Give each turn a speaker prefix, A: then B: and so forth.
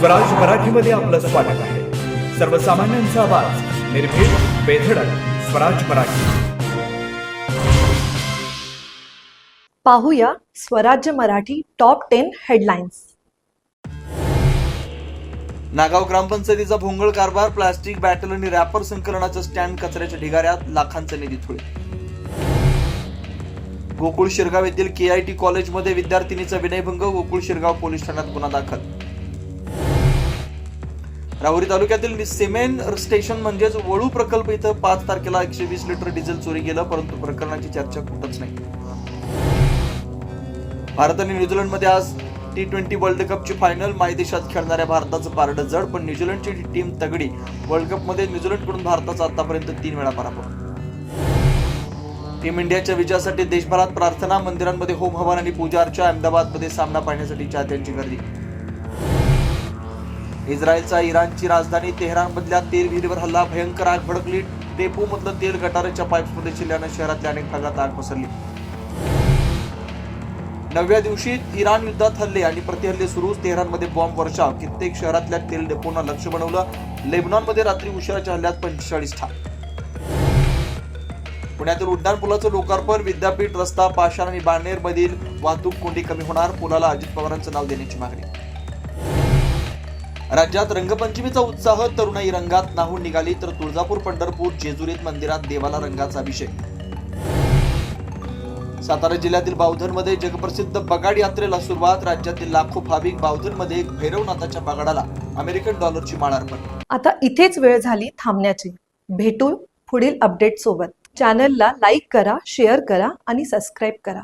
A: स्वराज मराठीमध्ये आपलं स्वागत आहे. सर्वसामान्यांचा आवाज, निर्भीड, बेधडक, स्वराज मराठी.
B: पाहूया स्वराज्य मराठी टॉप 10 हेडलाईन्स.
C: नागाव ग्रामपंचायतीचा भोंगळ कारभार, प्लास्टिक बॅटल आणि रॅपर संकलनाचं स्टँड कचऱ्याच्या ढिगाऱ्यात, लाखांचा निधी थोडे. गोकुळ शिरगाव येथील KIT कॉलेजमध्ये विद्यार्थिनीचा विनयभंग, गोकुळ शिरगाव पोलीस ठाण्यात गुन्हा दाखल. राहुरी तालुक्यातील सिमेन स्टेशन म्हणजेच वळू प्रकल्प इथं 5 तारखेला 120 लिटर डिझेल चोरी गेलं, परंतु प्रकरणाची चर्चा कुठंच नाही. भारत आणि न्यूझीलंडमध्ये आज T20 वर्ल्ड कपची फायनल. मायदेशात खेळणाऱ्या भारताचं पारडं जड, पण न्यूझीलंडची टीम तगडी. वर्ल्ड कपमध्ये न्यूझीलंडकडून भारताचा आतापर्यंत 3 वेळा पराभव. टीम इंडियाच्या विजयासाठी देशभरात प्रार्थना, मंदिरांमध्ये होम हवन आणि पूजा अर्चा. अहमदाबादमध्ये सामना पाहण्यासाठी चाहत्यांची गर्दी. इस्रायलचा इराणची राजधानी तेहरानमधल्या तेल विहिरीवर हल्ला, भयंकर आग भडकली. डेपो मधलं तेल गटाराच्या पाईप्समध्ये शिरल्यानं शहरातल्या अनेक भागात आग पसरली. 9व्या दिवशी इराण युद्धात हल्ले आणि प्रतिहल्ले सुरू. तेहरानमध्ये बॉम्ब वर्षाव, कित्येक शहरातल्या तेल डेपोना लक्ष बनवलं. लेबनॉनमध्ये रात्री उशिराच्या हल्ल्यात 45 ठार. पुण्यातील उड्डाण पुलाचं लोकार्पण, विद्यापीठ रस्ता, पाषाण आणि बाणेर मधील वाहतूक कोंडी कमी होणार. पुलाला अजित पवारांचं नाव देण्याची मागणी. राज्यात रंगपंचमीचा उत्साह, तरुणाई रंगात न्हाऊन निघाली, तर तुळजापूर, पंढरपूर, जेजुरीत मंदिरात देवाला रंगाचा अभिषेक. सातारा जिल्ह्यातील बावधनमध्ये जगप्रसिद्ध बगाड यात्रेला सुरुवात. राज्यातील लाखो भाविक बावधनमध्ये भैरवनाथाच्या बगाडाला अमेरिकन डॉलरची माळ अर्पण.
B: आता इथेच वेळ झाली थांबण्याची. भेटू पुढील अपडेट सोबत. चॅनलला लाईक करा, शेअर करा आणि सबस्क्राईब करा.